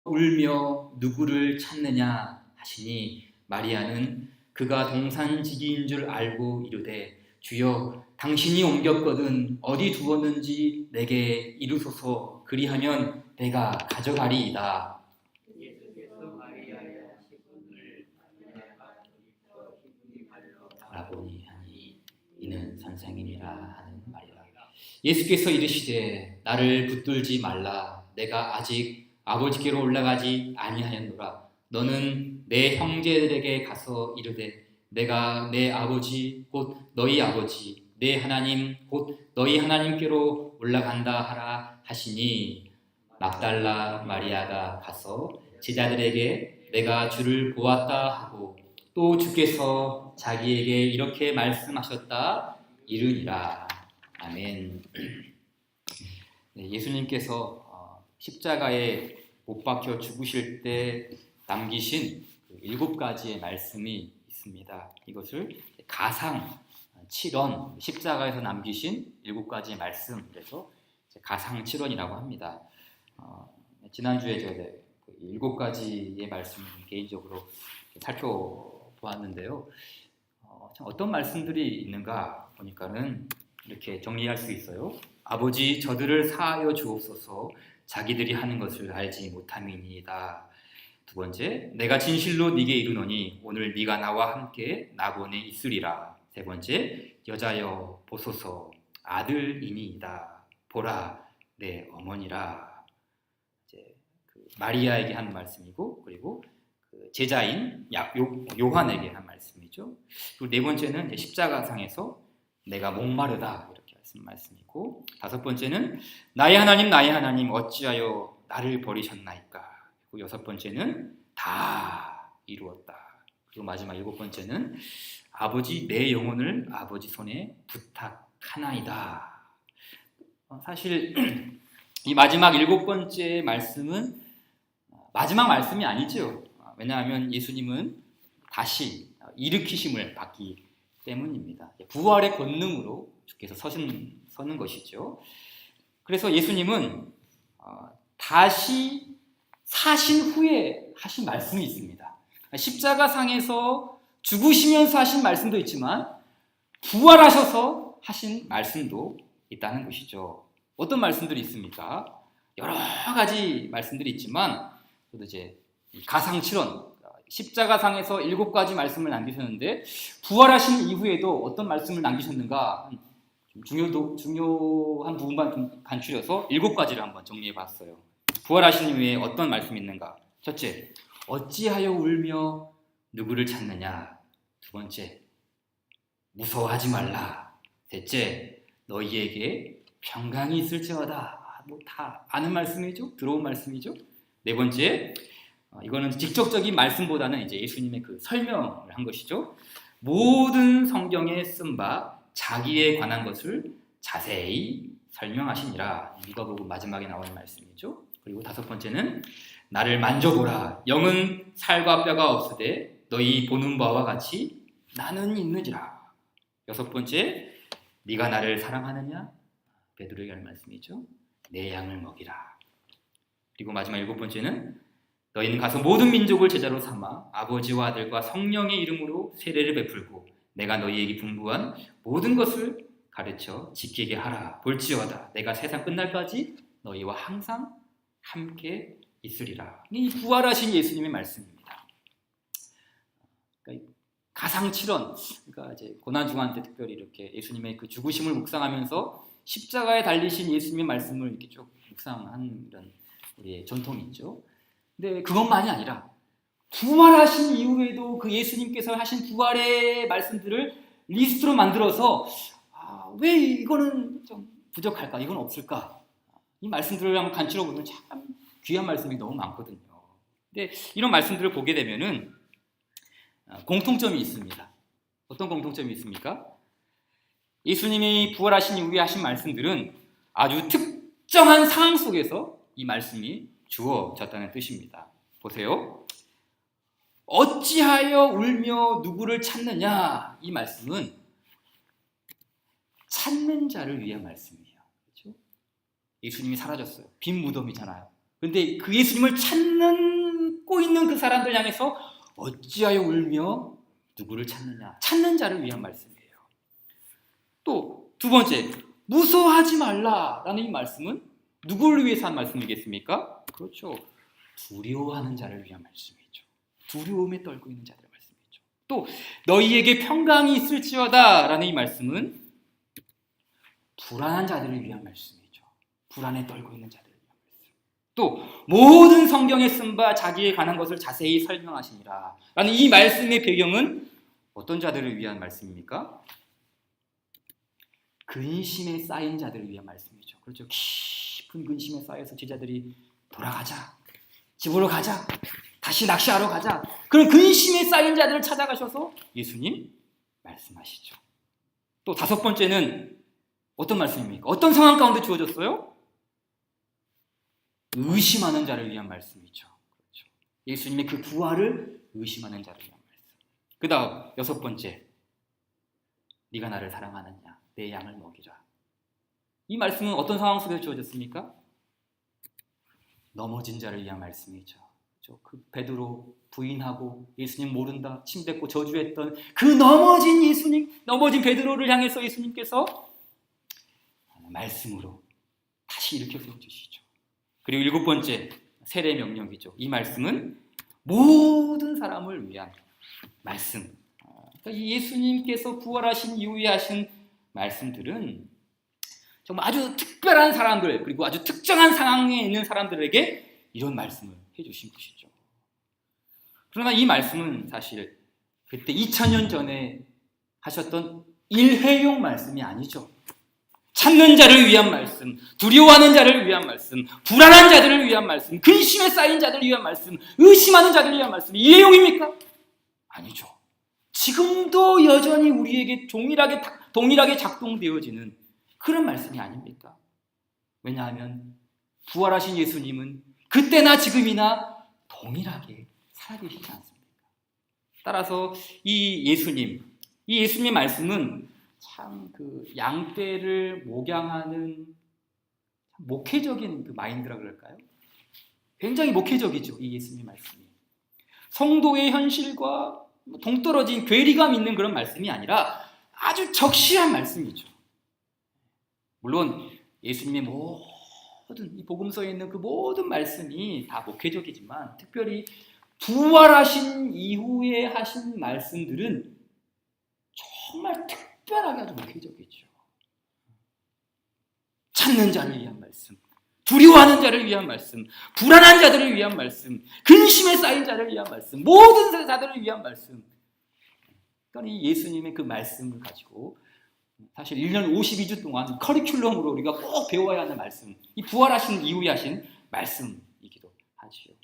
울며 누구를 찾느냐 하시니 마리아는 그가 동산지기인 줄 알고 이르되 주여 당신이 옮겼거든 어디 두었는지 내게 이르소서 그리하면 내가 가져가리이다. 라보니 하니 이는 선생님이라 하는 말이라. 예수께서 이르시되 나를 붙들지 말라. 내가 아직 아버지께로 올라가지 아니하였노라. 너는 내 형제들에게 가서 이르되 내가 내 아버지 곧 너희 아버지 내 하나님 곧 너희 하나님께로 올라간다 하라 하시니 막달라 마리아가 가서 제자들에게 내가 주를 보았다 하고 또 주께서 자기에게 이렇게 말씀하셨다 이르니라. 아멘. 네, 예수님께서 십자가에 못 박혀 죽으실 때 남기신 7가지의 말씀이 있습니다. 이것을 가상 7원, 십자가에서 남기신 7가지의 말씀, 그래서 가상 7원이라고 합니다. 지난주에 제가 7가지의 말씀을 개인적으로 살펴보았는데요. 어떤 말씀들이 있는가 보니까는 이렇게 정리할 수 있어요. 아버지 저들을 사하여 주옵소서 자기들이 하는 것을 알지 못함이니이다. 두 번째, 내가 진실로 네게 이르노니 오늘 네가 나와 함께 낙원에 있으리라. 세 번째, 여자여 보소서 아들이니이다. 보라 내 어머니라. 이제 마리아에게 한 말씀이고, 그리고 제자인 요한에게 한 말씀이죠. 그리고 네 번째는 이제 십자가상에서 내가 목마르다 이렇게 하신 말씀이고, 다섯 번째는 나의 하나님 어찌하여 나를 버리셨나이까. 그리고 여섯 번째는 다 이루었다. 그리고 마지막 7번째는 아버지 내 영혼을 아버지 손에 부탁하나이다. 사실 이 마지막 7번째 말씀은 마지막 말씀이 아니죠. 왜냐하면 예수님은 다시 일으키심을 받기 때문입니다. 부활의 권능으로 주께서 서는 것이죠. 그래서 예수님은 다시 사신 후에 하신 말씀이 있습니다. 십자가상에서 죽으시면서 하신 말씀도 있지만 부활하셔서 하신 말씀도 있다는 것이죠. 어떤 말씀들이 있습니까? 여러 가지 말씀들이 있지만 저도 이제 가상칠언 십자가상에서 7가지 말씀을 남기셨는데 부활하신 이후에도 어떤 말씀을 남기셨는가 중요한 부분만 좀 간추려서 7가지를 한번 정리해봤어요. 부활하신 이후에 어떤 말씀이 있는가? 첫째, 어찌하여 울며 누구를 찾느냐? 두 번째, 무서워하지 말라. 셋째, 너희에게 평강이 있을지어다. 다 아는 말씀이죠? 들어온 말씀이죠? 네 번째, 이거는 직접적인 말씀보다는 이제 예수님의 그 설명을 한 것이죠. 모든 성경에 쓴 바 자기에 관한 것을 자세히 설명하시니라. 누가복음 마지막에 나오는 말씀이죠. 그리고 다섯 번째는 나를 만져보라. 영은 살과 뼈가 없으되 너희 보는 바와 같이 나는 있느니라. 여섯 번째, 네가 나를 사랑하느냐? 베드로에게 하는 말씀이죠. 내 양을 먹이라. 그리고 마지막 7번째는 너희는 가서 모든 민족을 제자로 삼아 아버지와 아들과 성령의 이름으로 세례를 베풀고 내가 너희에게 분부한 모든 것을 가르쳐 지키게 하라. 볼지어다 내가 세상 끝날까지 너희와 항상 함께 있으리라. 이 부활하신 예수님의 말씀입니다. 그러니까 가상칠언, 그러니까 이제 고난중한 때 특별히 이렇게 예수님의 그 죽으심을 묵상하면서 십자가에 달리신 예수님의 말씀을 이렇게 쭉 묵상하는 이런 우리의 전통이 있죠. 근데 그것만이 아니라 부활하신 이후에도 그 예수님께서 하신 부활의 말씀들을 리스트로 만들어서 왜 이거는 좀 부족할까? 이건 없을까? 이 말씀들을 한번 간추려 보면 참 귀한 말씀이 너무 많거든요. 근데 이런 말씀들을 보게 되면은 공통점이 있습니다. 어떤 공통점이 있습니까? 예수님이 부활하신 이후에 하신 말씀들은 아주 특정한 상황 속에서 이 말씀이 주어졌다는 뜻입니다. 보세요. 어찌하여 울며 누구를 찾느냐? 이 말씀은 찾는 자를 위한 말씀이에요. 그렇죠? 예수님이 사라졌어요. 빈 무덤이잖아요. 그런데 그 예수님을 찾고 있는 그 사람들 향해서 어찌하여 울며 누구를 찾느냐? 찾는 자를 위한 말씀이에요. 또 두 번째, 무서워하지 말라라는 이 말씀은 누구를 위해서 한 말씀이겠습니까? 그렇죠. 두려워하는 자를 위한 말씀이죠. 두려움에 떨고 있는 자들의 말씀이죠. 또 너희에게 평강이 있을지어다라는 이 말씀은 불안한 자들을 위한 말씀이죠. 불안에 떨고 있는 자들을 위한 말씀. 또 모든 성경에 쓴 바 자기에 관한 것을 자세히 설명하시니라 라는 이 말씀의 배경은 어떤 자들을 위한 말씀입니까? 근심에 쌓인 자들을 위한 말씀이죠. 그렇죠. 깊은 근심에 쌓여서 제자들이 돌아가자, 집으로 가자, 다시 낚시하러 가자, 그런 근심에 쌓인 자들을 찾아가셔서 예수님 말씀하시죠. 또 다섯 번째는 어떤 말씀입니까? 어떤 상황 가운데 주어졌어요? 의심하는 자를 위한 말씀이죠. 그렇죠. 예수님의 그 부활을 의심하는 자를 위한 말씀. 그 다음 여섯 번째, 네가 나를 사랑하느냐? 내 양을 먹이라. 이 말씀은 어떤 상황 속에 주어졌습니까? 넘어진 자를 위한 말씀이죠. 그 베드로 부인하고 예수님 모른다 침뱉고 저주했던 그 넘어진 예수님, 넘어진 베드로를 향해서 예수님께서 말씀으로 다시 일으켜 세워주시죠. 그리고 일곱 번째, 세례 명령이죠. 이 말씀은 모든 사람을 위한 말씀. 그러니까 이 예수님께서 부활하신 이후에 하신 말씀들은 정말 아주 특별한 사람들, 그리고 아주 특정한 상황에 있는 사람들에게 이런 말씀을 해주신 것이죠. 그러나 이 말씀은 사실 그때 2000년 전에 하셨던 일회용 말씀이 아니죠. 찾는 자를 위한 말씀, 두려워하는 자를 위한 말씀, 불안한 자들을 위한 말씀, 근심에 쌓인 자들을 위한 말씀, 의심하는 자들을 위한 말씀, 일회용입니까? 아니죠. 지금도 여전히 우리에게 동일하게 작동되어지는 그런 말씀이 아닙니까? 왜냐하면 부활하신 예수님은 그때나 지금이나 동일하게 살아계시지 않습니까? 따라서 이 예수님의 말씀은 참 그 양떼를 목양하는 목회적인 그 마인드라 그럴까요? 굉장히 목회적이죠, 이 예수님의 말씀이. 성도의 현실과 동떨어진 괴리감 있는 그런 말씀이 아니라 아주 적시한 말씀이죠. 물론 예수님의 모든 이 복음서에 있는 그 모든 말씀이 다 목회적이지만 특별히 부활하신 이후에 하신 말씀들은 정말 특별하게 아주 목회적이죠. 찾는 자를 위한 말씀, 두려워하는 자를 위한 말씀, 불안한 자들을 위한 말씀, 근심에 쌓인 자를 위한 말씀, 모든 자들을 위한 말씀. 그러니까 이 예수님의 그 말씀을 가지고 사실 1년 52주 동안 커리큘럼으로 우리가 꼭 배워야 하는 말씀, 이 부활하신 이후에 하신 말씀이기도 하지요.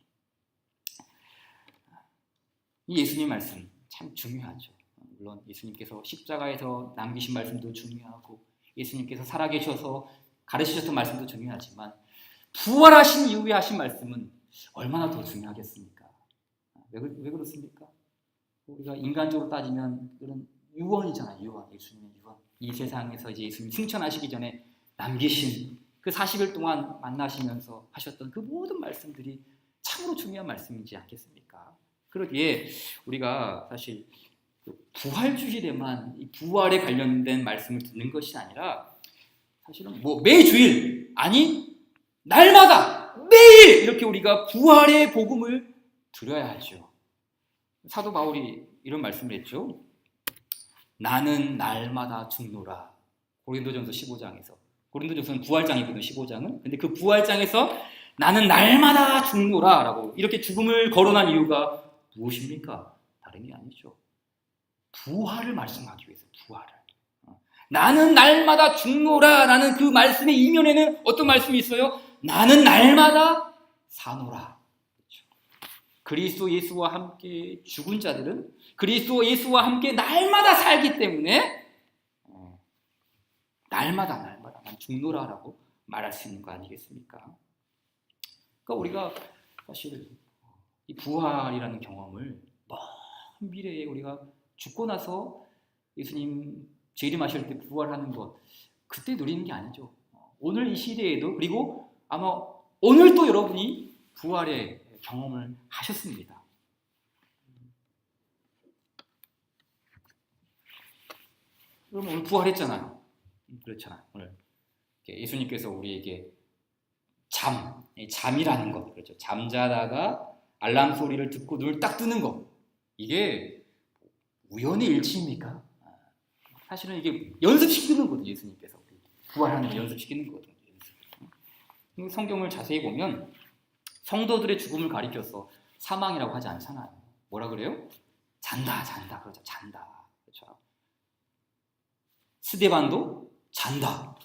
이 예수님 말씀 참 중요하죠. 물론 예수님께서 십자가에서 남기신 말씀도 중요하고 예수님께서 살아계셔서 가르치셨던 말씀도 중요하지만 부활하신 이후에 하신 말씀은 얼마나 더 중요하겠습니까? 왜 그렇습니까? 우리가 인간적으로 따지면 그런 유언이잖아요. 예수님의 유언. 이 세상에서 이제 예수님 승천하시기 전에 남기신 그 40일 동안 만나시면서 하셨던 그 모든 말씀들이 참으로 중요한 말씀이지 않겠습니까? 그러기에 우리가 사실 부활주일에만 이 부활에 관련된 말씀을 듣는 것이 아니라 사실은 매주일 아니 날마다 매일 이렇게 우리가 부활의 복음을 들어야 하죠. 사도 바울이 이런 말씀을 했죠. 나는 날마다 죽노라. 고린도전서 15장에서. 고린도전서는 부활장이거든요. 15장은. 근데 그 부활장에서 나는 날마다 죽노라 라고 이렇게 죽음을 거론한 이유가 무엇입니까? 다름이 아니죠. 부활을 말씀하기 위해서 부활을. 나는 날마다 죽노라 라는 그 말씀의 이면에는 어떤 말씀이 있어요? 나는 날마다 사노라. 그렇죠. 그리스도 예수와 함께 죽은 자들은 그리스도 예수와 함께 날마다 살기 때문에 날마다 난 죽노라라고 말할 수 있는 거 아니겠습니까? 그러니까 우리가 사실 이 부활이라는 경험을 먼 미래에 우리가 죽고 나서 예수님 재림하실 때 부활하는 것 그때 누리는 게 아니죠. 오늘 이 시대에도 그리고 아마 오늘 또 여러분이 부활의 경험을 하셨습니다. 그럼 오늘 부활했잖아요. 그렇잖아요. 오늘 예수님께서 우리에게 잠이라는 것, 그렇죠. 잠자다가 알람 소리를 듣고 눈을 딱 뜨는 것, 이게 우연의 일치입니까? 사실은 이게 연습시키는 거거든요. 예수님께서 부활하는 거 연습시키는 거거든요. 성경을 자세히 보면 성도들의 죽음을 가리켜서 사망이라고 하지 않잖아요. 뭐라 그래요? 잔다, 그렇죠. 잔다, 그렇죠. 스데반도 잔다.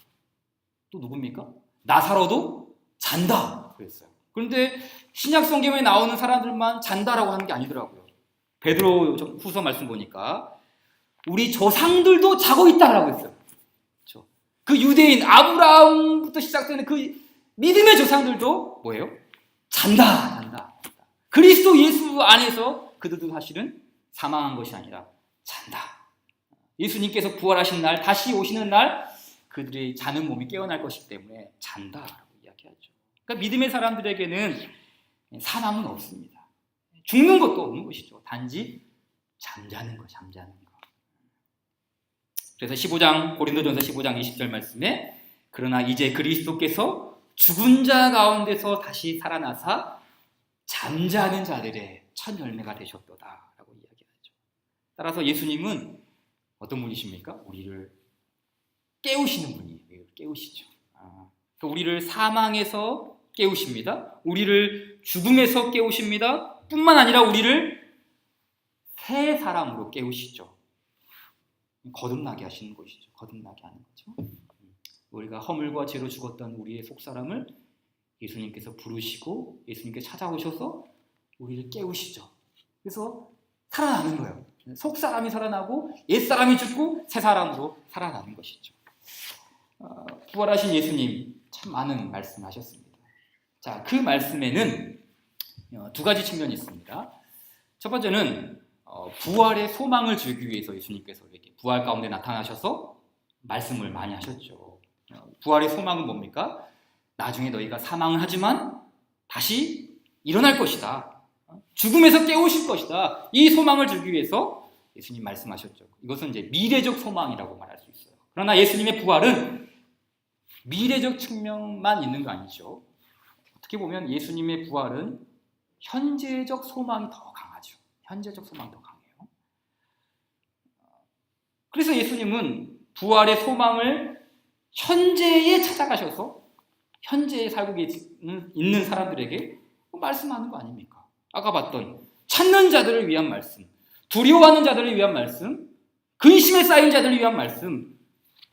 또 누굽니까? 나사로도 잔다 그랬어요. 그런데 신약 성경에 나오는 사람들만 잔다라고 하는 게 아니더라고요. 베드로 후서 말씀 보니까 우리 조상들도 자고 있다라고 했어요. 그렇죠? 그 유대인 아브라함부터 시작되는 그 믿음의 조상들도 뭐예요? 잔다. 그리스도 예수 안에서 그들도 사실은 사망한 것이 아니라 잔다. 예수님께서 부활하신 날, 다시 오시는 날 그들의 자는 몸이 깨어날 것이기 때문에 잔다라고 이야기하죠. 그러니까 믿음의 사람들에게는 사망은 없습니다. 죽는 것도 없는 것이죠. 단지 잠자는 거. 그래서 고린도전서 15장 20절 말씀에 그러나 이제 그리스도께서 죽은 자 가운데서 다시 살아나사 잠자는 자들의 첫 열매가 되셨도다라고 이야기하죠. 따라서 예수님은 어떤 분이십니까? 우리를 깨우시는 분이에요. 깨우시죠. 그러니까 우리를 사망에서 깨우십니다. 우리를 죽음에서 깨우십니다. 뿐만 아니라 우리를 새 사람으로 깨우시죠. 거듭나게 하시는 것이죠. 거듭나게 하는 거죠. 우리가 허물과 죄로 죽었던 우리의 속사람을 예수님께서 부르시고 예수님께 찾아오셔서 우리를 깨우시죠. 그래서 살아나는 거예요. 속사람이 살아나고 옛사람이 죽고 새 사람으로 살아나는 것이죠. 부활하신 예수님 참 많은 말씀하셨습니다. 자, 그 말씀에는 두 가지 측면이 있습니다. 첫 번째는 부활의 소망을 주기 위해서 예수님께서 이렇게 부활 가운데 나타나셔서 말씀을 많이 하셨죠. 부활의 소망은 뭡니까? 나중에 너희가 사망을 하지만 다시 일어날 것이다. 죽음에서 깨우실 것이다. 이 소망을 주기 위해서 예수님 말씀하셨죠. 이것은 이제 미래적 소망이라고 말할 수 있어요. 그러나 예수님의 부활은 미래적 측면만 있는 거 아니죠. 어떻게 보면 예수님의 부활은 현재적 소망이 더 강하죠. 현재적 소망이 더 강해요. 그래서 예수님은 부활의 소망을 현재에 찾아가셔서 현재에 살고 있는 사람들에게 말씀하는 거 아닙니까? 아까 봤던 찾는 자들을 위한 말씀, 두려워하는 자들을 위한 말씀, 근심에 쌓인 자들을 위한 말씀,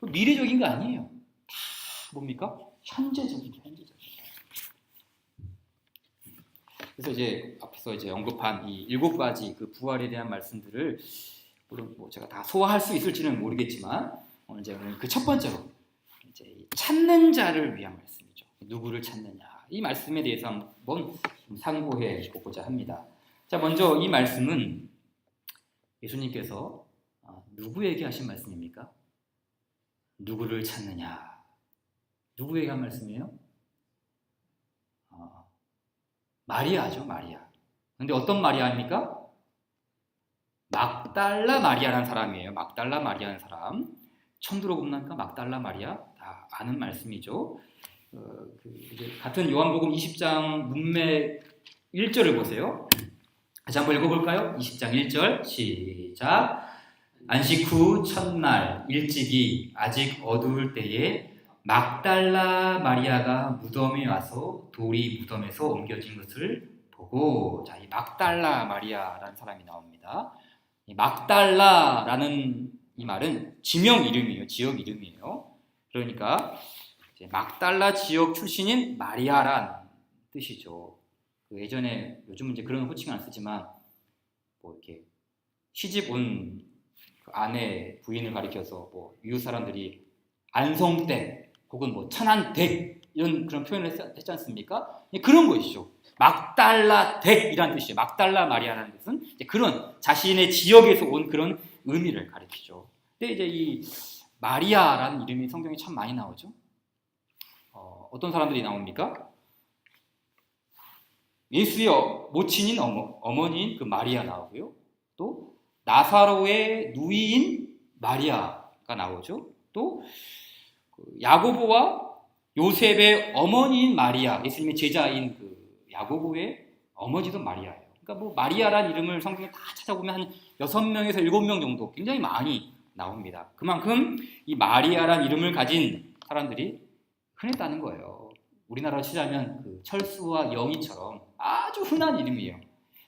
미래적인 거 아니에요. 다 뭡니까? 현재적인. 그래서 이제 앞에서 이제 언급한 이 7가지 그 부활에 대한 말씀들을 물론 뭐 제가 다 소화할 수 있을지는 모르겠지만 오늘 이제 그 첫 번째로 이제 찾는 자를 위한 말씀이죠. 누구를 찾느냐 이 말씀에 대해서 한번 상고해 보고자 합니다. 자, 먼저 이 말씀은 예수님께서 누구에게 하신 말씀입니까? 누구를 찾느냐? 누구에게 한 말씀이에요? 마리아죠, 마리아. 근데 어떤 마리아입니까? 막달라 마리아라는 사람이에요. 막달라 마리아라는 사람. 처음 들어보니까 막달라 마리아 다 아는 말씀이죠. 같은 요한복음 20장 문맥 1절을 보세요. 다시 한번 읽어볼까요? 20장 1절 시작. 안식 후 첫날 일찍이 아직 어두울 때에 막달라 마리아가 무덤에 와서 돌이 무덤에서 옮겨진 것을 보고, 자, 이 막달라 마리아라는 사람이 나옵니다. 이 막달라라는 이 말은 지명 이름이에요. 지역 이름이에요. 그러니까 이제 막달라 지역 출신인 마리아란 뜻이죠. 그 예전에 요즘은 이제 그런 호칭을 안 쓰지만 뭐 이렇게 시집 온 그 아내 부인을 가리켜서 뭐 이웃 사람들이 안성댁 혹은 뭐 천안댁 이런 그런 표현을 했지 않습니까? 그런 것이죠. 막달라 댁이라는 뜻이에요. 막달라 마리아라는 뜻은 이제 그런 자신의 지역에서 온 그런 의미를 가리키죠. 근데 이제 이 마리아라는 이름이 성경에 참 많이 나오죠. 어떤 사람들이 나옵니까? 예수의 모친인 어머니인 그 마리아 나오고요. 또 나사로의 누이인 마리아가 나오죠. 또 야고보와 요셉의 어머니인 마리아, 예수님의 제자인 그 야고보의 어머니도 마리아예요. 그러니까 뭐 마리아란 이름을 성경에 다 찾아보면 한 6명에서 7명 정도 굉장히 많이 나옵니다. 그만큼 이 마리아란 이름을 가진 사람들이 흔했다는 거예요. 우리나라로 치자면 그 철수와 영희처럼 아주 흔한 이름이에요.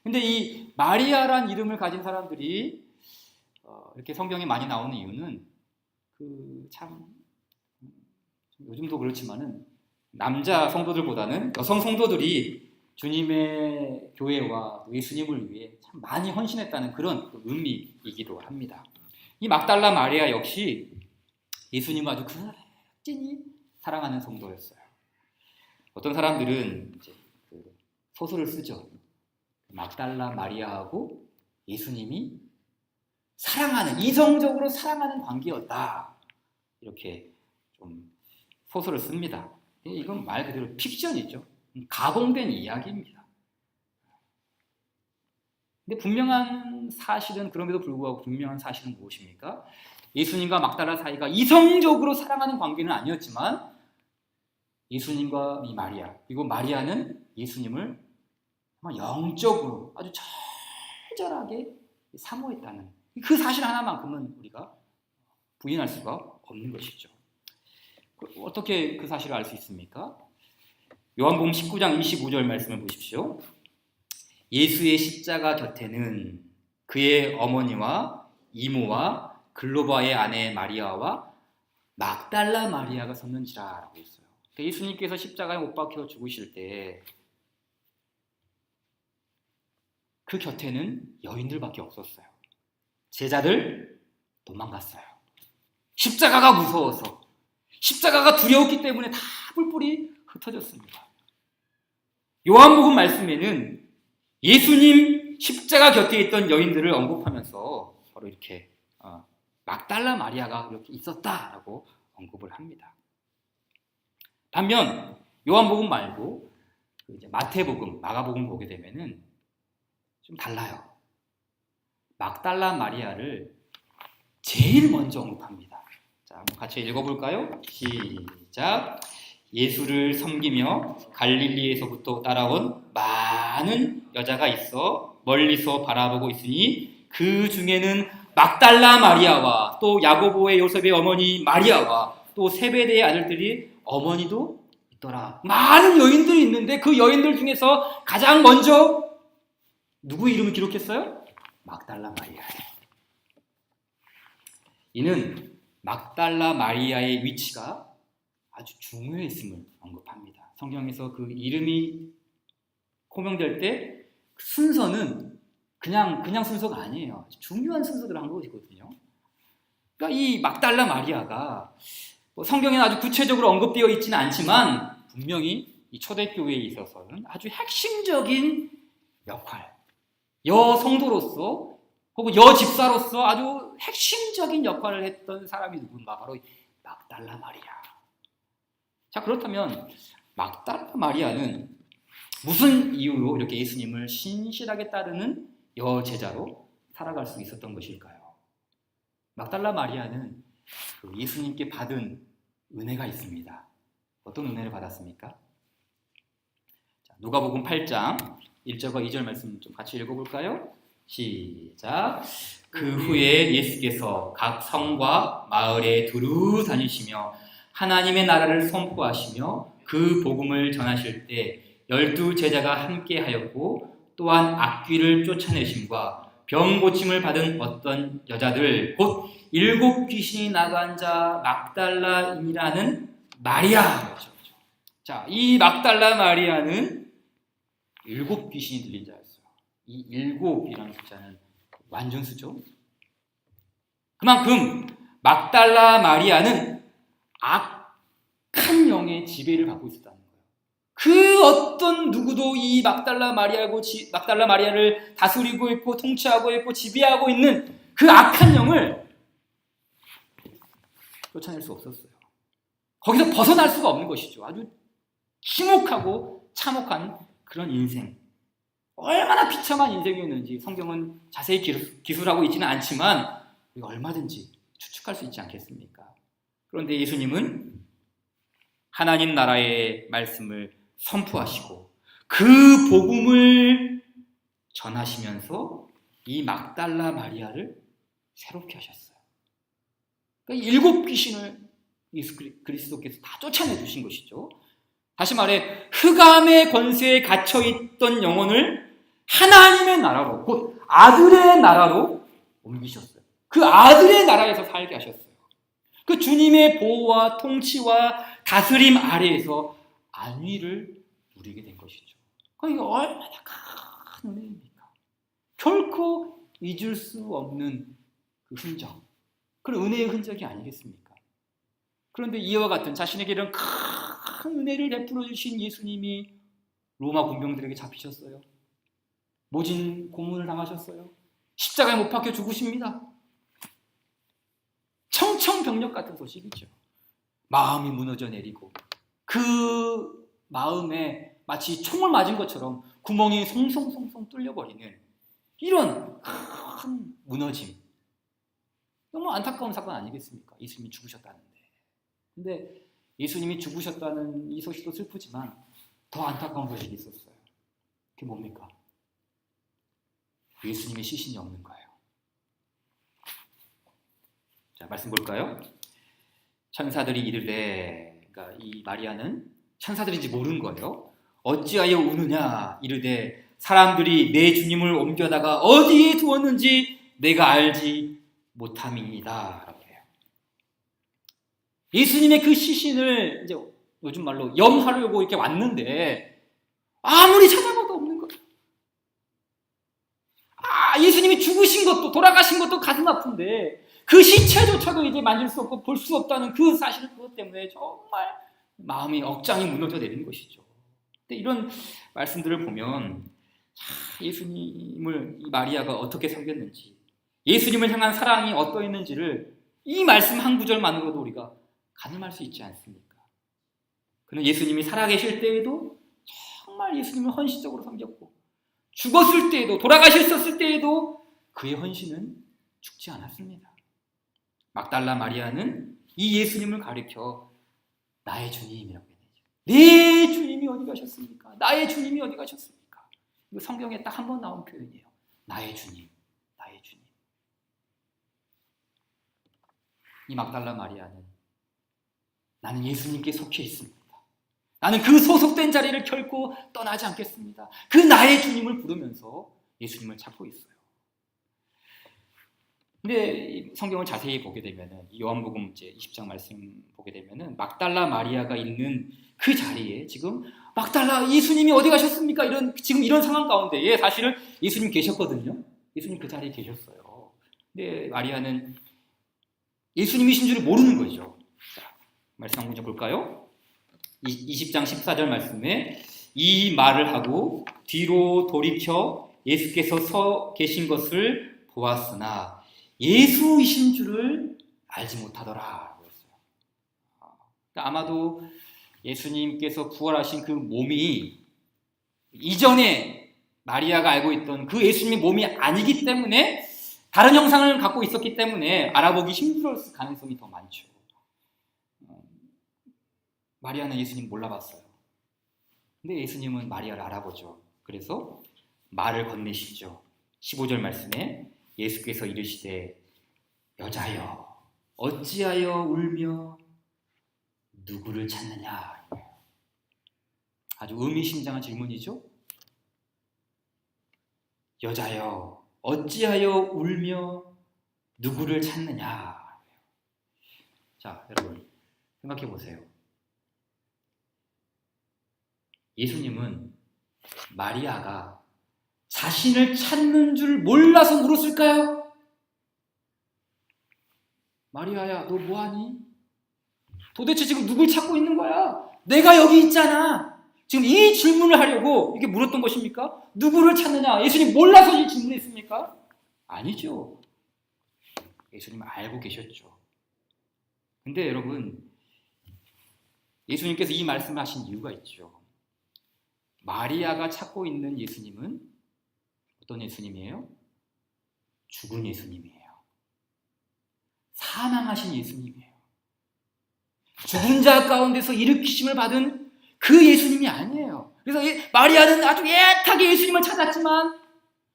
근데 이 마리아란 이름을 가진 사람들이 이렇게 성경에 많이 나오는 이유는 그 참 요즘도 그렇지만은 남자 성도들보다는 여성 성도들이 주님의 교회와 예수님을 위해 참 많이 헌신했다는 그런 의미이기도 합니다. 이 막달라 마리아 역시 예수님을 아주 극진히 사랑하는 성도였어요. 어떤 사람들은 이제 그 소설을 쓰죠. 막달라 마리아하고 예수님이 사랑하는, 이성적으로 사랑하는 관계였다. 이렇게 좀 소설을 씁니다. 이건 말 그대로 픽션이죠. 가공된 이야기입니다. 근데 분명한 사실은, 그럼에도 불구하고 분명한 사실은 무엇입니까? 예수님과 막달라 사이가 이성적으로 사랑하는 관계는 아니었지만 예수님과 이 마리아, 그리고 마리아는 예수님을 영적으로 아주 절절하게 사모했다는 그 사실 하나만큼은 우리가 부인할 수가 없는 것이죠. 어떻게 그 사실을 알 수 있습니까? 요한복음 19장 25절 말씀을 보십시오. 예수의 십자가 곁에는 그의 어머니와 이모와 글로바의 아내 마리아와 막달라 마리아가 섰는지라라고 했어요. 예수님께서 십자가에 못 박혀 죽으실 때 그 곁에는 여인들밖에 없었어요. 제자들 도망갔어요. 십자가가 무서워서, 십자가가 두려웠기 때문에 다 뿔뿔이 흩어졌습니다. 요한복음 말씀에는 예수님 십자가 곁에 있던 여인들을 언급하면서 바로 이렇게 막달라 마리아가 이렇게 있었다라고 언급을 합니다. 반면 요한복음 말고 이제 마태복음, 마가복음 보게 되면은 좀 달라요. 막달라 마리아를 제일 먼저 언급합니다. 자, 한번 같이 읽어볼까요? 시작. 예수를 섬기며 갈릴리에서부터 따라온 많은 여자가 있어 멀리서 바라보고 있으니 그 중에는 막달라 마리아와 또 야고보의 요셉의 어머니 마리아와 또 세베대의 아들들이 어머니도 있더라. 많은 여인들이 있는데 그 여인들 중에서 가장 먼저 누구 이름을 기록했어요? 막달라 마리아예요. 이는 막달라 마리아의 위치가 아주 중요했음을 언급합니다. 성경에서 그 이름이 호명될 때 순서는 그냥 순서가 아니에요. 아주 중요한 순서들을 한 것이거든요. 그러니까 이 막달라 마리아가 성경에는 아주 구체적으로 언급되어 있지는 않지만 분명히 이 초대교회에 있어서는 아주 핵심적인 역할, 여성도로서 혹은 여집사로서 아주 핵심적인 역할을 했던 사람이 누군가? 바로 막달라 마리아. 자, 그렇다면 막달라 마리아는 무슨 이유로 이렇게 예수님을 신실하게 따르는 여제자로 살아갈 수 있었던 것일까요? 막달라 마리아는 예수님께 받은 은혜가 있습니다. 어떤 은혜를 받았습니까? 자, 누가복음 8장 1절과 2절 말씀 좀 같이 읽어볼까요? 시작. 그 후에 예수께서 각 성과 마을에 두루 다니시며 하나님의 나라를 선포하시며 그 복음을 전하실 때 12 제자가 함께 하였고 또한 악귀를 쫓아내심과 병 고침을 받은 어떤 여자들 곧 7 귀신이 나간 자 막달라인이라는 마리아였죠. 자, 이 막달라 마리아는 7 귀신이 들린 자였어요. 이 7이라는 숫자는 완전수죠. 그만큼 막달라 마리아는 악한 영의 지배를 받고 있었다는 거예요. 그 어떤 누구도 이 막달라 마리아를 다스리고 있고 통치하고 있고 지배하고 있는 그 악한 영을 쫓아낼 수 없었어요. 거기서 벗어날 수가 없는 것이죠. 아주 침묵하고 참혹한 그런 인생, 얼마나 비참한 인생이었는지 성경은 자세히 기술하고 있지는 않지만 우리가 얼마든지 추측할 수 있지 않겠습니까? 그런데 예수님은 하나님 나라의 말씀을 선포하시고 그 복음을 전하시면서 이 막달라 마리아를 새롭게 하셨어요. 그러니까 7 귀신을 예수 그리스도께서 다 쫓아내 주신 것이죠. 다시 말해 흑암의 권세에 갇혀있던 영혼을 하나님의 나라로, 곧 아들의 나라로 옮기셨어요. 그 아들의 나라에서 살게 하셨어요. 그 주님의 보호와 통치와 다스림 아래에서 안위를 누리게 된 것이죠. 이게 얼마나 큰 은혜입니까? 결코 잊을 수 없는 그 흔적, 그런 은혜의 흔적이 아니겠습니까? 그런데 이와 같은 자신에게 이런 큰 은혜를 베풀어 주신 예수님이 로마 군병들에게 잡히셨어요. 모진 고문을 당하셨어요. 십자가에 못 박혀 죽으십니다. 청청병력 같은 소식이죠. 마음이 무너져 내리고 그 마음에 마치 총을 맞은 것처럼 구멍이 송송송송 뚫려버리는 이런 큰 무너짐. 너무 안타까운 사건 아니겠습니까? 예수님이 죽으셨다는데. 근데 예수님이 죽으셨다는 이 소식도 슬프지만 더 안타까운 소식이 있었어요. 그게 뭡니까? 예수님의 시신이 없는 거예요. 자, 말씀 볼까요? 천사들이 이르되, 그러니까 이 마리아는 천사들인지 모르는 거예요. 어찌하여 우느냐 이르되 사람들이 내 주님을 옮겨다가 어디에 두었는지 내가 알지 못함이니이다. 라고 해요. 예수님의 그 시신을 이제 요즘 말로 염하려고 이렇게 왔는데 아무리 찾아봐도 없는 거예요. 예수님이 죽으신 것도 돌아가신 것도 가슴 아픈데 그 시체조차도 이제 만질 수 없고 볼 수 없다는 그 사실 그것 때문에 정말 마음이 억장이 무너져 내리는 것이죠. 근데 이런 말씀들을 보면 예수님을 이 마리아가 어떻게 섬겼는지, 예수님을 향한 사랑이 어떠했는지를 이 말씀 한 구절만으로도 우리가 가늠할 수 있지 않습니까? 그는 예수님이 살아계실 때에도 정말 예수님을 헌신적으로 섬겼고 죽었을 때에도 돌아가셨을 때에도 그의 헌신은 죽지 않았습니다. 막달라 마리아는 이 예수님을 가리켜 나의 주님이라고 했죠. 내 주님이 어디 가셨습니까? 나의 주님이 어디 가셨습니까? 이거 성경에 딱 한 번 나온 표현이에요. 나의 주님, 나의 주님. 이 막달라 마리아는 나는 예수님께 속해 있습니다. 나는 그 소속된 자리를 결코 떠나지 않겠습니다. 그 나의 주님을 부르면서 예수님을 찾고 있어요. 근데 성경을 자세히 보게 되면은 요한복음 이제 20장 말씀 보게 되면은 막달라 마리아가 있는 그 자리에 지금 막달라 예수님이 어디 가셨습니까? 지금 이런 상황 가운데에 사실은 예수님 계셨거든요. 예수님 그 자리에 계셨어요. 근데 마리아는 예수님이신 줄을 모르는 거죠. 자, 말씀 한번 볼까요? 20장 14절 말씀에 이 말을 하고 뒤로 돌이켜 예수께서 서 계신 것을 보았으나 예수이신 줄을 알지 못하더라. 그랬어요. 그러니까 아마도 예수님께서 부활하신 그 몸이 이전에 마리아가 알고 있던 그 예수님의 몸이 아니기 때문에 다른 형상을 갖고 있었기 때문에 알아보기 힘들었을 가능성이 더 많죠. 마리아는 예수님 몰라봤어요. 근데 예수님은 마리아를 알아보죠. 그래서 말을 건네시죠. 15절 말씀에 예수께서 이르시되 여자여 어찌하여 울며 누구를 찾느냐. 아주 의미심장한 질문이죠. 여자여 어찌하여 울며 누구를 찾느냐. 자, 여러분 생각해 보세요. 예수님은 마리아가 자신을 찾는 줄 몰라서 물었을까요? 마리아야, 너 뭐하니? 도대체 지금 누굴 찾고 있는 거야? 내가 여기 있잖아. 지금 이 질문을 하려고 이렇게 물었던 것입니까? 누구를 찾느냐? 예수님 몰라서 이 질문했습니까? 아니죠. 예수님 알고 계셨죠. 근데 여러분, 예수님께서 이 말씀을 하신 이유가 있죠. 마리아가 찾고 있는 예수님은 어떤 예수님이에요? 죽은 예수님이에요. 사망하신 예수님이에요. 죽은 자 가운데서 일으키심을 받은 그 예수님이 아니에요. 그래서 마리아는 아주 애타게 예수님을 찾았지만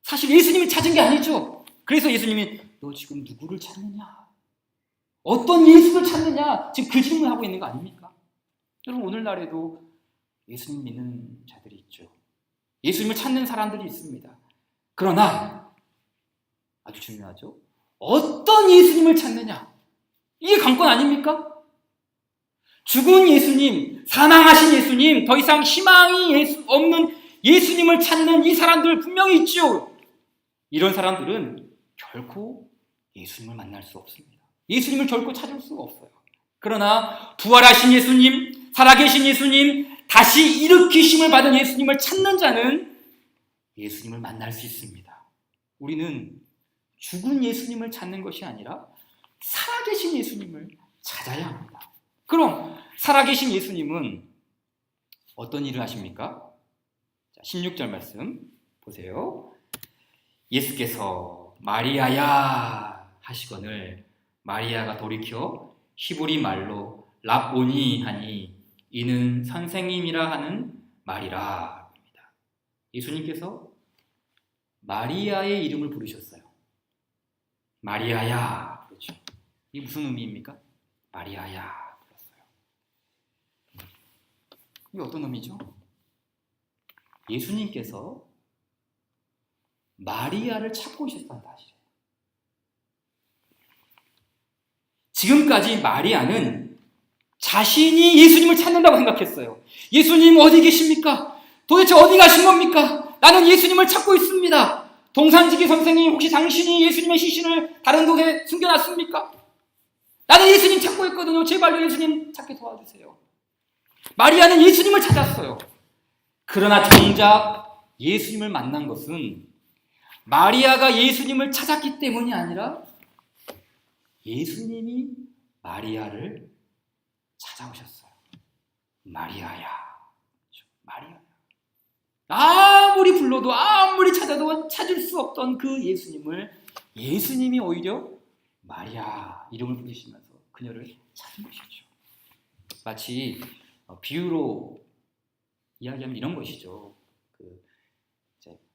사실 예수님이 찾은 게 아니죠. 그래서 예수님이 너 지금 누구를 찾느냐? 어떤 예수를 찾느냐? 지금 그 질문을 하고 있는 거 아닙니까? 여러분 오늘날에도 예수님 믿는 자들이 있죠. 예수님을 찾는 사람들이 있습니다. 그러나 아주 중요하죠. 어떤 예수님을 찾느냐? 이게 관건 아닙니까? 죽은 예수님, 사망하신 예수님, 더 이상 희망이 없는 예수님을 찾는 이 사람들 분명히 있죠. 이런 사람들은 결코 예수님을 만날 수 없습니다. 예수님을 결코 찾을 수가 없어요. 그러나 부활하신 예수님, 살아계신 예수님, 다시 일으키심을 받은 예수님을 찾는 자는 예수님을 만날 수 있습니다. 우리는 죽은 예수님을 찾는 것이 아니라 살아계신 예수님을 찾아야 합니다. 그럼 살아계신 예수님은 어떤 일을 하십니까? 자, 16절 말씀 보세요. 예수께서 마리아야 하시거늘 마리아가 돌이켜 히브리 말로 랍보니 하니 이는 선생님이라 하는 말이라. 예수님께서 마리아의 이름을 부르셨어요. 마리아야. 그렇죠. 이게 무슨 의미입니까? 마리아야. 이게 어떤 의미죠? 예수님께서 마리아를 찾고 있었다는 사실이에요. 지금까지 마리아는 자신이 예수님을 찾는다고 생각했어요. 예수님 어디 계십니까? 도대체 어디 가신 겁니까? 나는 예수님을 찾고 있습니다. 동산지기 선생님, 혹시 당신이 예수님의 시신을 다른 곳에 숨겨놨습니까? 나는 예수님 찾고 있거든요. 제발로 예수님 찾게 도와주세요. 마리아는 예수님을 찾았어요. 그러나 정작 예수님을 만난 것은 마리아가 예수님을 찾았기 때문이 아니라 예수님이 마리아를 찾아오셨어요. 마리아야. 마리아야. 아무리 불러도 아무리 찾아도 찾을 수 없던 그 예수님을 예수님이 오히려 마리아 이름을 부르시면서 그녀를 찾은 것이죠. 마치 비유로 이야기하면 이런 것이죠.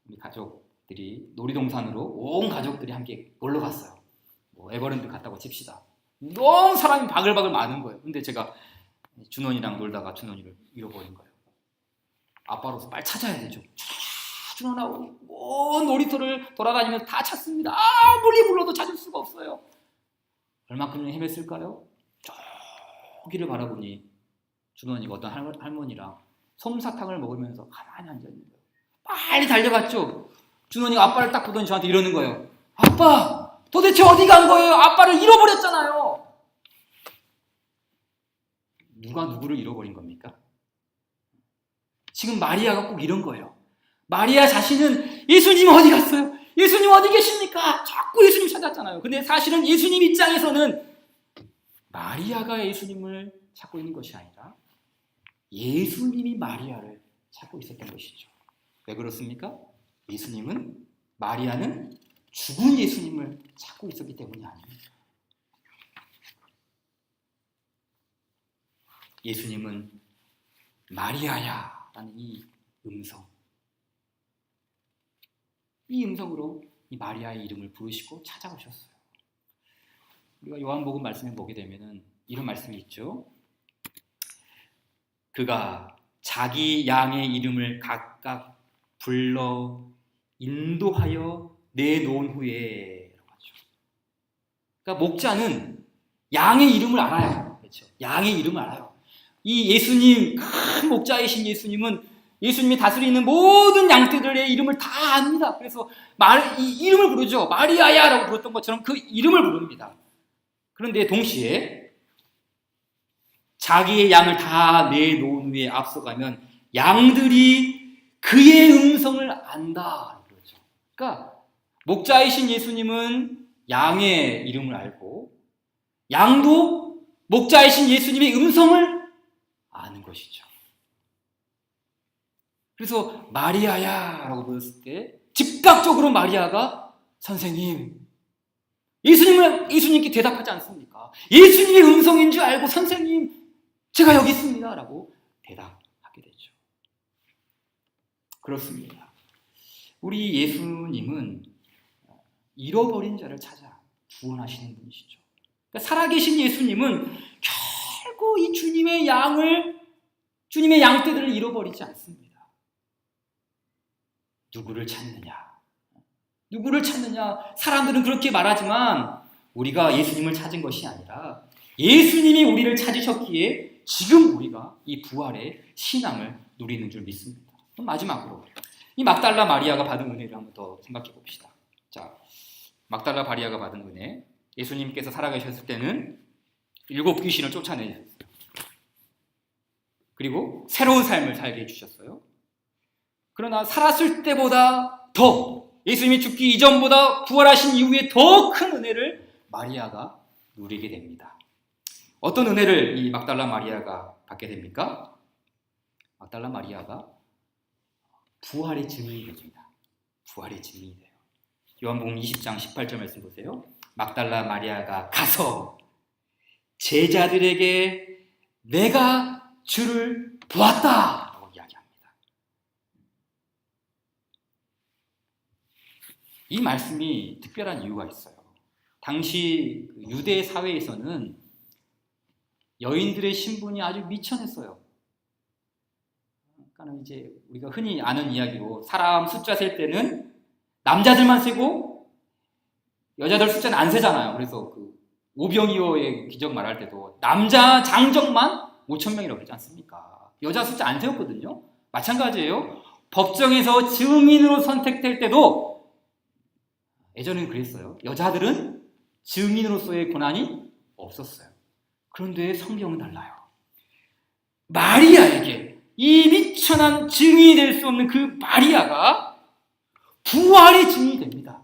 우리 가족들이 놀이동산으로 온 가족들이 함께 놀러 갔어요. 에버랜드 갔다고 칩시다. 너무 사람이 바글바글 많은 거예요. 근데 제가 준원이랑 놀다가 준원이를 잃어버린 거예요. 아빠로서 빨리 찾아야 되죠. 준원아, 온 놀이터를 돌아다니면서 다 찾습니다. 아무리 불러도 찾을 수가 없어요. 얼마큼 헤맸을까요? 저기를 바라보니 준원이가 어떤 할머니랑 솜사탕을 먹으면서 가만히 앉아있는 거예요. 빨리 달려갔죠. 준원이가 아빠를 딱 보더니 저한테 이러는 거예요. 아빠, 도대체 어디 간 거예요? 아빠를 잃어버렸잖아요. 누가 누구를 잃어버린 겁니까? 지금 마리아가 꼭 이런 거예요. 마리아 자신은 예수님 어디 갔어요? 예수님 어디 계십니까? 자꾸 예수님 찾았잖아요. 근데 사실은 예수님 입장에서는 마리아가 예수님을 찾고 있는 것이 아니라 예수님이 마리아를 찾고 있었던 것이죠. 왜 그렇습니까? 마리아는 죽은 예수님을 찾고 있었기 때문이 아닙니다. 예수님은 마리아야 라는 이 음성으로 이 마리아의 이름을 부르시고 찾아오셨어요. 우리가 요한복음 말씀에 보게 되면은 이런 말씀이 있죠. 그가 자기 양의 이름을 각각 불러 인도하여 내놓은 후에. 그러니까 목자는 양의 이름을 알아요. 그렇죠? 양의 이름을 알아요. 이 예수님, 큰 목자이신 예수님은 예수님이 다스리는 모든 양떼들의 이름을 다 압니다. 그래서 이 이름을 부르죠. 마리아야라고 불렀던 것처럼 그 이름을 부릅니다. 그런데 동시에 자기의 양을 다 내놓은 후에 앞서가면 양들이 그의 음성을 안다. 그렇죠. 그러니까 목자이신 예수님은 양의 이름을 알고 양도 목자이신 예수님의 음성을 아는 것이죠. 그래서 마리아야 라고 불렀을 때 즉각적으로 마리아가 선생님, 예수님께 대답하지 않습니까? 예수님의 음성인 줄 알고 선생님, 제가 여기 있습니다 라고 대답하게 되죠. 그렇습니다. 우리 예수님은 잃어버린 자를 찾아 구원하시는 분이시죠. 그러니까 살아계신 예수님은 결국 이 주님의 양떼들을 잃어버리지 않습니다. 누구를 찾느냐? 누구를 찾느냐? 사람들은 그렇게 말하지만 우리가 예수님을 찾은 것이 아니라 예수님이 우리를 찾으셨기에 지금 우리가 이 부활의 신앙을 누리는 줄 믿습니다. 그럼 마지막으로 이 막달라 마리아가 받은 은혜를 한번 더 생각해 봅시다. 자, 막달라 마리아가 받은 은혜. 예수님께서 살아계셨을 때는 7 귀신을 쫓아내셨어요. 그리고 새로운 삶을 살게 해주셨어요. 그러나 살았을 때보다 더 예수님이 죽기 이전보다 부활하신 이후에 더 큰 은혜를 마리아가 누리게 됩니다. 어떤 은혜를 이 막달라 마리아가 받게 됩니까? 막달라 마리아가 부활의 증인이 됩니다. 부활의 증인이 돼요. 요한복음 20장 18절 말씀 보세요. 막달라 마리아가 가서 제자들에게 내가 주를 보았다 라고 이야기합니다. 이 말씀이 특별한 이유가 있어요. 당시 유대 사회에서는 여인들의 신분이 아주 미천했어요. 그러니까 이제 우리가 흔히 아는 이야기로 사람 숫자 셀 때는 남자들만 세고 여자들 숫자는 안 세잖아요. 그래서 그 오병이어의 기적 말할 때도 남자 장정만 5,000명이라고 그러지 않습니까? 여자 숫자 안 세웠거든요. 마찬가지예요. 법정에서 증인으로 선택될 때도 예전에는 그랬어요. 여자들은 증인으로서의 권한이 없었어요. 그런데 성경은 달라요. 마리아에게 이 미천한 증인이 될 수 없는 그 마리아가 부활의 증인이 됩니다.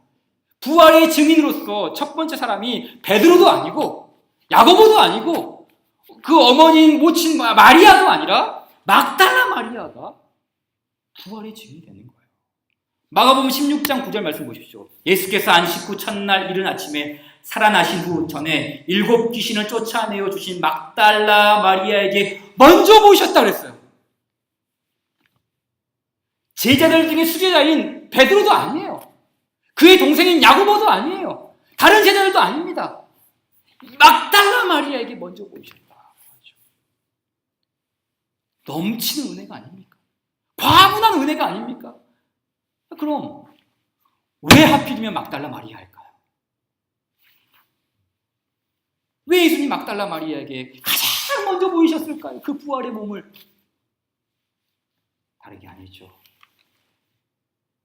부활의 증인으로서 첫 번째 사람이 베드로도 아니고 야고보도 아니고 그 어머니인 모친 마리아도 아니라 막달라 마리아가 부활의 증인이 되는 거예요. 마가복음 16장 9절 말씀 보십시오. 예수께서 안식 후 첫날 이른 아침에 살아나신 후 전에 7 귀신을 쫓아내어 주신 막달라 마리아에게 먼저 보셨다 그랬어요. 제자들 중에 수제자인 베드로도 아니에요. 그의 동생인 야고보도 아니에요. 다른 제자들도 아닙니다. 막달라 마리아에게 먼저 보이셨다. 넘치는 은혜가 아닙니까? 과분한 은혜가 아닙니까? 그럼 왜 하필이면 막달라 마리아일까요? 왜 예수님 막달라 마리아에게 가장 먼저 보이셨을까요? 그 부활의 몸을. 다르게 아니죠.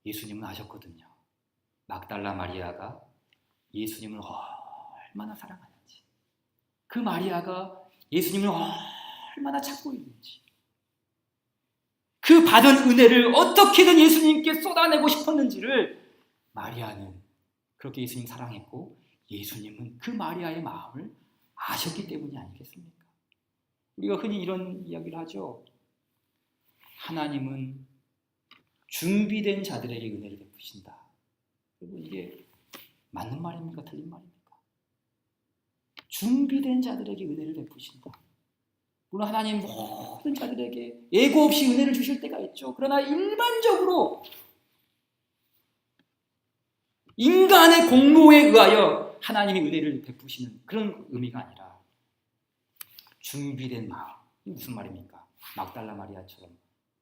예수님은 아셨거든요. 막달라 마리아가 예수님을 얼마나 사랑하는지, 그 마리아가 예수님을 얼마나 찾고 있는지, 그 받은 은혜를 어떻게든 예수님께 쏟아내고 싶었는지를 마리아는 그렇게 예수님 사랑했고 예수님은 그 마리아의 마음을 아셨기 때문이 아니겠습니까? 우리가 흔히 이런 이야기를 하죠. 하나님은 준비된 자들에게 은혜를 베푸신다. 여러분, 이게 맞는 말입니까? 틀린 말입니까? 준비된 자들에게 은혜를 베푸신다. 물론 하나님 모든 자들에게 예고 없이 은혜를 주실 때가 있죠. 그러나 일반적으로 인간의 공로에 의하여 하나님이 은혜를 베푸시는 그런 의미가 아니라 준비된 마음. 이게 무슨 말입니까? 막달라 마리아처럼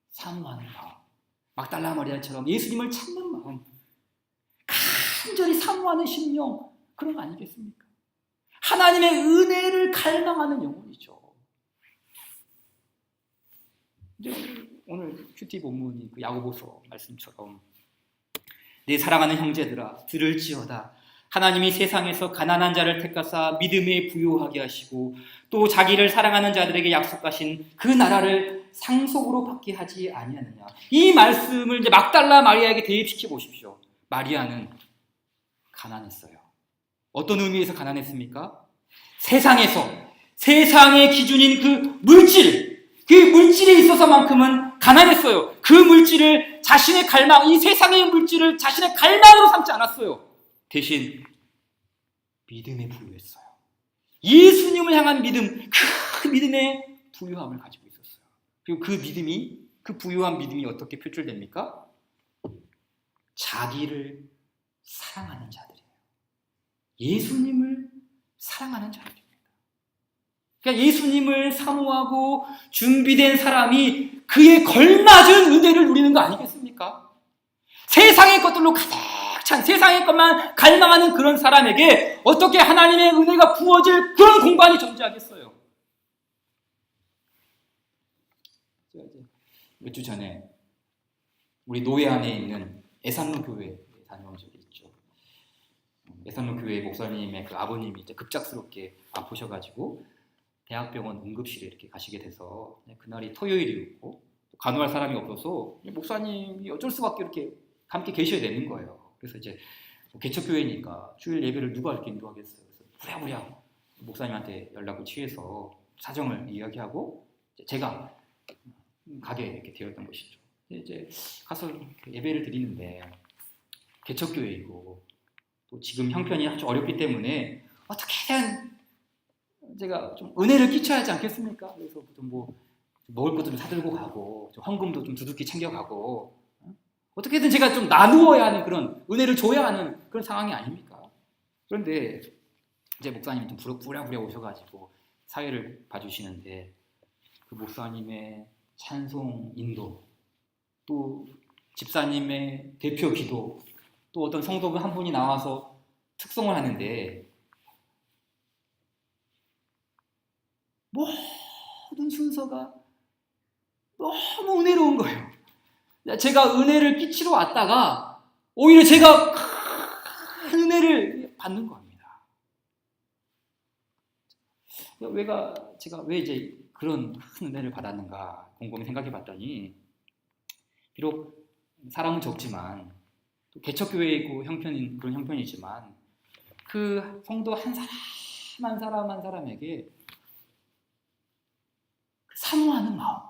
사모하는 마음, 막달라 마리아처럼 예수님을 찾는 마음, 간절히 사모하는 심령, 그런 거 아니겠습니까? 하나님의 은혜를 갈망하는 영혼이죠. 이제 오늘 큐티 본문이 그 야고보서 말씀처럼 내 사랑하는 형제들아 들을지어다. 하나님이 세상에서 가난한 자를 택하사 믿음에 부요하게 하시고 또 자기를 사랑하는 자들에게 약속하신 그 나라를 상속으로 받게 하지 아니하느냐. 이 말씀을 이제 막달라 마리아에게 대입시켜 보십시오. 마리아는 가난했어요. 어떤 의미에서 가난했습니까? 세상에서 세상의 기준인 그 물질에 있어서만큼은 가난했어요. 그 물질을 자신의 갈망, 이 세상의 물질을 자신의 갈망으로 삼지 않았어요. 대신 믿음에 부유했어요. 예수님을 향한 믿음, 그 믿음의 부유함을 가지고 있었어요. 그리고 그 부유한 믿음이 어떻게 표출됩니까? 자기를 사랑하는 자들이에요. 예수님을 사랑하는 자들입니다. 그러니까 예수님을 사모하고 준비된 사람이 그에 걸맞은 은혜를 누리는 거 아니겠습니까? 세상의 것들로 가득 찬 세상의 것만 갈망하는 그런 사람에게 어떻게 하나님의 은혜가 부어질 그런 공간이 존재하겠어요? 몇 주 전에 우리 노예 안에 있는 애산로 교회에 다녀온 적이 있죠. 애산로 교회 목사님의 그 아버님이 이제 급작스럽게 아프셔가지고 대학병원 응급실에 이렇게 가시게 돼서 그날이 토요일이었고 간호할 사람이 없어서 목사님이 어쩔 수밖에 이렇게 함께 계셔야 되는 거예요. 그래서 이제 개척교회니까 주일 예배를 누가 이렇게 인도하겠어요. 그래서 부랴부랴 목사님한테 연락을 취해서 사정을 이야기하고 제가 가게 이렇게 되었던 것이죠. 이제 가서 예배를 드리는데 개척교회이고 또 지금 형편이 아주 어렵기 때문에 어떻게든 제가 좀 은혜를 끼쳐야 하지 않겠습니까? 그래서 좀 뭐 먹을 것도 좀 사들고 가고 좀 헌금도 좀 두둑히 챙겨가고 어떻게든 제가 좀 나누어야 하는 그런 은혜를 줘야 하는 그런 상황이 아닙니까? 그런데 이제 목사님이 좀 부랴부랴 오셔가지고 사회를 봐주시는데 그 목사님의 찬송 인도 또 집사님의 대표 기도 또 어떤 성도가 한 분이 나와서 특송을 하는데 모든 순서가 너무 은혜로운 거예요. 제가 은혜를 끼치러 왔다가 오히려 제가 큰 은혜를 받는 겁니다. 제가 왜 이제 그런 큰 은혜를 받았는가 곰곰이 생각해 봤더니 비록 사람은 적지만 또 개척교회이고 그런 형편이지만 그 성도 한 사람 한 사람에게 사모하는 마음,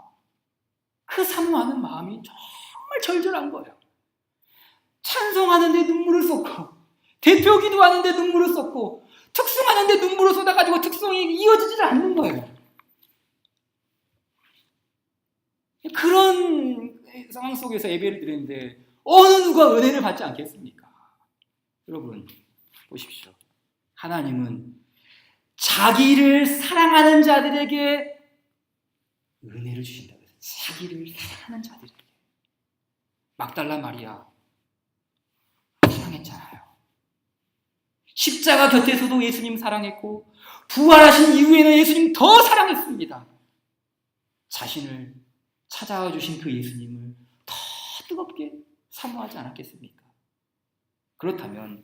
그 사모하는 마음이 정말 절절한 거예요. 찬송하는데 눈물을 쏟고 대표 기도하는데 눈물을 쏟고 특송하는데 눈물을 쏟아가지고 특송이 이어지질 않는 거예요. 그런 상황 속에서 예배를 드리는데 어느 누가 은혜를 받지 않겠습니까? 여러분 보십시오. 하나님은 자기를 사랑하는 자들에게 은혜를 주신다고 해서 자기를 사랑하는 자들에게 막달라 마리아 사랑했잖아요. 십자가 곁에서도 예수님 사랑했고 부활하신 이후에는 예수님 더 사랑했습니다. 자신을 찾아와 주신 그 예수님을 더 뜨겁게 사모하지 않았겠습니까? 그렇다면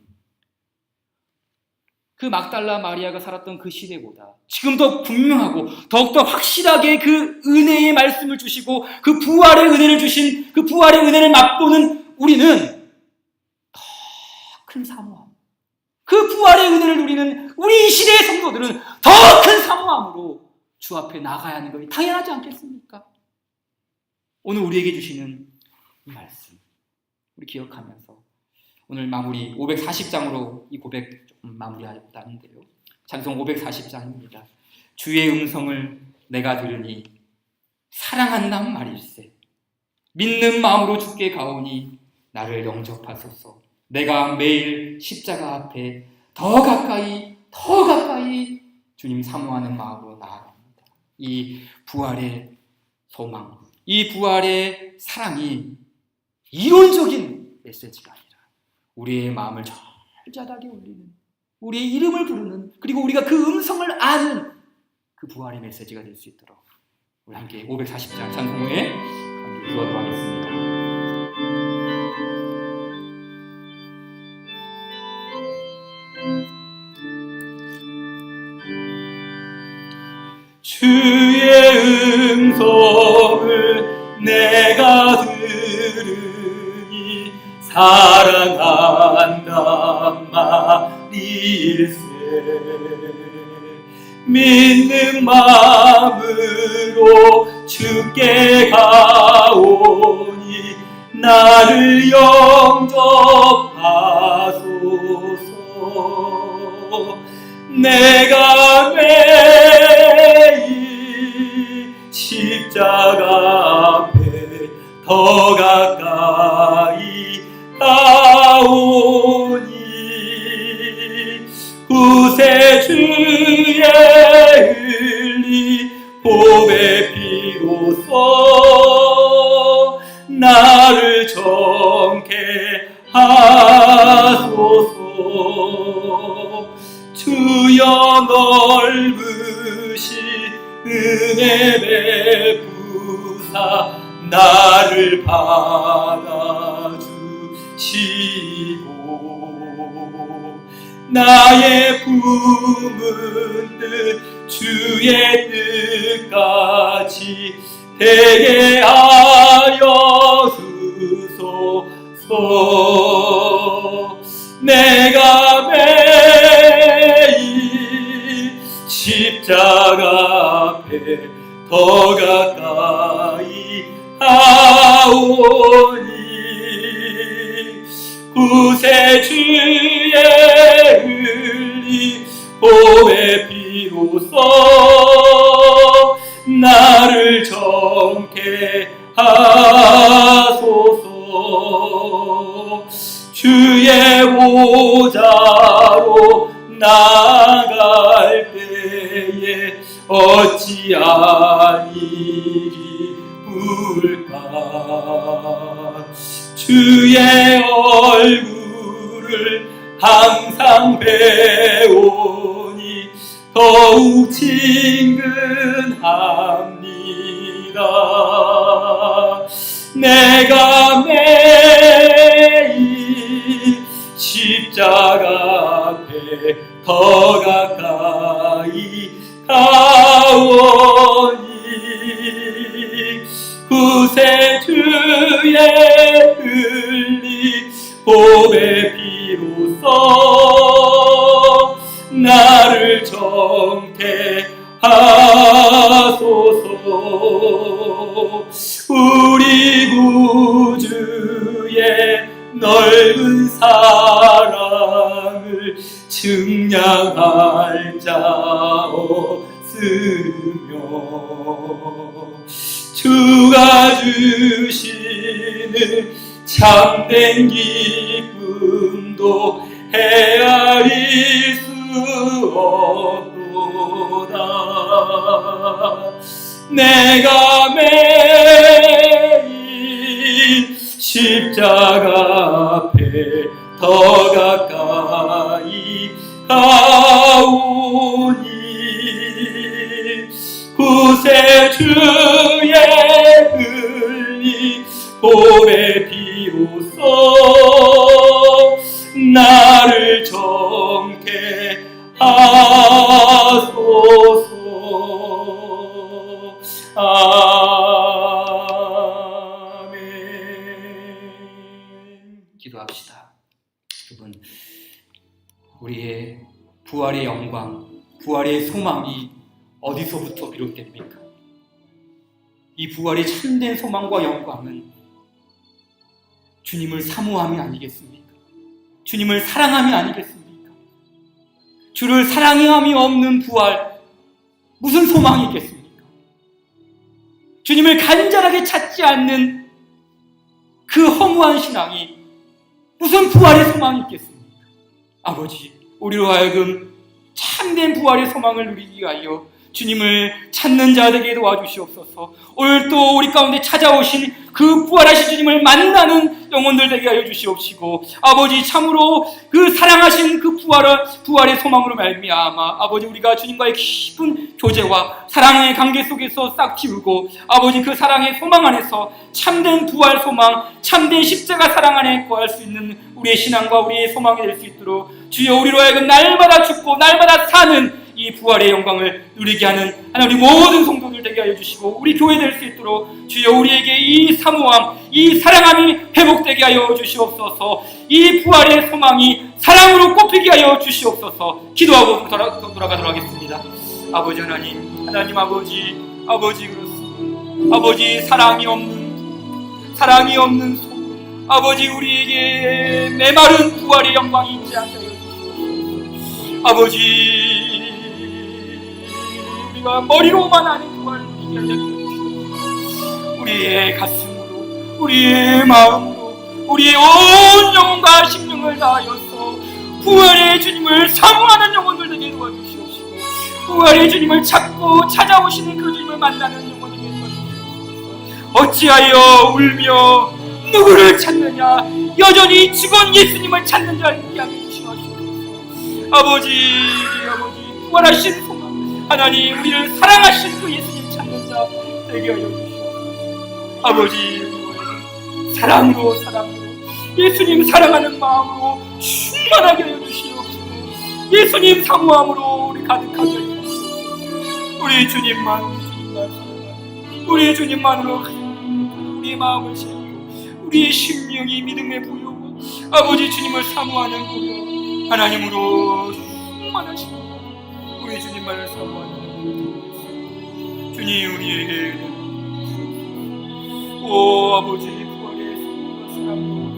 그 막달라 마리아가 살았던 그 시대보다 지금 더 분명하고 더욱더 확실하게 그 은혜의 말씀을 주시고 그 부활의 은혜를 주신 그 부활의 은혜를 맛보는 우리는 더 큰 사모함, 그 부활의 은혜를 누리는 우리 이 시대의 성도들은 더 큰 사모함으로 주 앞에 나가야 하는 것이 당연하지 않겠습니까? 오늘 우리에게 주시는 이 말씀 우리 기억하면서 오늘 마무리 540장으로 이 고백 조금 마무리하였다는데요. 찬송 540장입니다. 주의 음성을 내가 들으니 사랑한단 말일세. 믿는 마음으로 주께 가오니 나를 영접하소서. 내가 매일 십자가 앞에 더 가까이 주님 사모하는 마음으로 나아갑니다. 이 부활의 소망, 이 부활의 사랑이 이론적인 메시지가 아니라 우리의 마음을 절절하게 울리는, 우리의 이름을 부르는, 그리고 우리가 그 음성을 아는 그 부활의 메시지가 될 수 있도록 우리 함께 540장 찬송호에 함께 기도하도록 하겠습니다. 주의 음성을 내가 들으니 사랑한단 말일세. 믿는 마음으로 주께 가오니 나를 영접하소서. 내가 매일 십자가 앞에 더 가까이 가오니 구세주의 흘린 보배 피로써 나를 정케 하소서. 주여 넓으신 은혜 베푸사 나를 받아주시고 나의 품은 뜻 주의 뜻같이 되게 하여 주소서. 내가 매일 십자가 앞에 더 가까이 가오니 구세주의 흘린 보배 피로써 나를 정케 하소서. 주의 보좌로 나갈 때에 어찌 아니리 불까. 주의 얼굴을 항상 배우니 더욱 친근합니다. 내가 매일 십자가 앞에 더 가까이 가오니 구세주의 흘린 보배 피로써 나를 정케 하소서. 우리 구주의 넓은 사랑을 증량할 자 없으며 주가 주시는 참된 기쁨도 헤아릴 수 없도다. 내가 매일 십자가 앞에 더 가까이 가오니 구세주의 흘린 보배 피로써 나를 정케 하소서. 아멘. 기도합시다. 여러분, 우리의 부활의 영광, 부활의 소망이 어디서부터 비롯됩니까? 이 부활의 참된 소망과 영광은 주님을 사모함이 아니겠습니까? 주님을 사랑함이 아니겠습니까? 주를 사랑함이 없는 부활, 무슨 소망이 있겠습니까? 주님을 간절하게 찾지 않는 그 허무한 신앙이 무슨 부활의 소망이 있겠습니까? 아버지, 우리로 하여금 참된 부활의 소망을 누리기 위하여 주님을 찾는 자 되게 도와주시옵소서. 오늘 또 우리 가운데 찾아오신 그 부활하신 주님을 만나는 영혼들 되게 하여 주시옵시고, 아버지 참으로 그 사랑하신 그 부활의 소망으로 말미암아 아버지 우리가 주님과의 깊은 교제와 사랑의 관계 속에서 싹 틔우고 아버지 그 사랑의 소망 안에서 참된 부활 소망, 참된 십자가 사랑 안에 거할 수 있는 우리의 신앙과 우리의 소망이 될 수 있도록 주여 우리로 하여금 날마다 죽고 날마다 사는 이 부활의 영광을 누리게 하는 하나님 우리 모든 성도들 되게 하여 주시고, 우리 교회 될 수 있도록 주여 우리에게 이 사모함, 이 사랑함이 회복되게 하여 주시옵소서. 이 부활의 소망이 사랑으로 꼽히게 하여 주시옵소서. 기도하고 돌아가도록 하겠습니다. 아버지 하나님 아버지 그렇습니다. 아버지 사랑이 없는 소 아버지 우리에게 메마른 부활의 영광이 있지 않게 하여 주시옵소서. 아버지 우리가 머리로만 아는 부활을 누리게 하여 주시옵소서. 우리의 가슴으로 우리의 마음으로 우리의 온 영혼과 심령을 다하여서 부활의 주님을 사모하는 영혼들 되게 도와주시옵시고 부활의 주님을 찾고 찾아오시는 그 주님을 만나는 영혼이 되게 도와주시옵소서. 어찌하여 울며 누구를 찾느냐 여전히 죽은 예수님을 찾는 자 있게 하여 주시옵소서. 아버지 부활하신 소망 하나님 우리를 사랑하신 그 예수님 찾는 자 되게 하여 주시옵소서. 아버지 사랑으로 예수님 사랑하는 마음으로 충만하게 하여 주시옵소서. 예수님 사모함으로 우리 가득하게 하여 주시옵소서. 우리 주님만 사랑하는 우리 주님만으로 우리의 마음을 세우고 우리의 심령이 믿음의 부여고 아버지 주님을 사모하는 부여 하나님으로 충만하신 우리 주님만을 사모하는 주님 우리에게 오 아버지 부활의 사랑으로